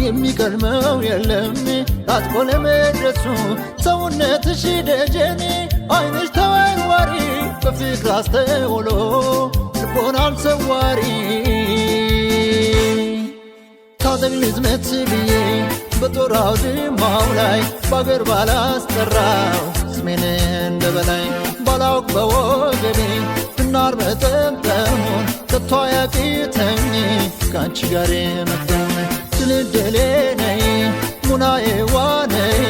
የሚቀድመው የለም ታጥቆ ለመድረሱ ሰውነትሽ ደጀኔ አይንሽ ተወርዋሪ በፍቅር አስተውሎ ልቦናን ሰዋሪ ታጠቅ ልዝመት ብዬ በጦር አውድማው ላይ በአገር ባላስጠራው ስሜን እንደበላይ ባላውቅ በወገቤ እናር መጠምጠሙን ከቶ ያቂተኝ ካንቺ ጋር መክተም ስልድሌ ነይ ሙናዬ ዋነይ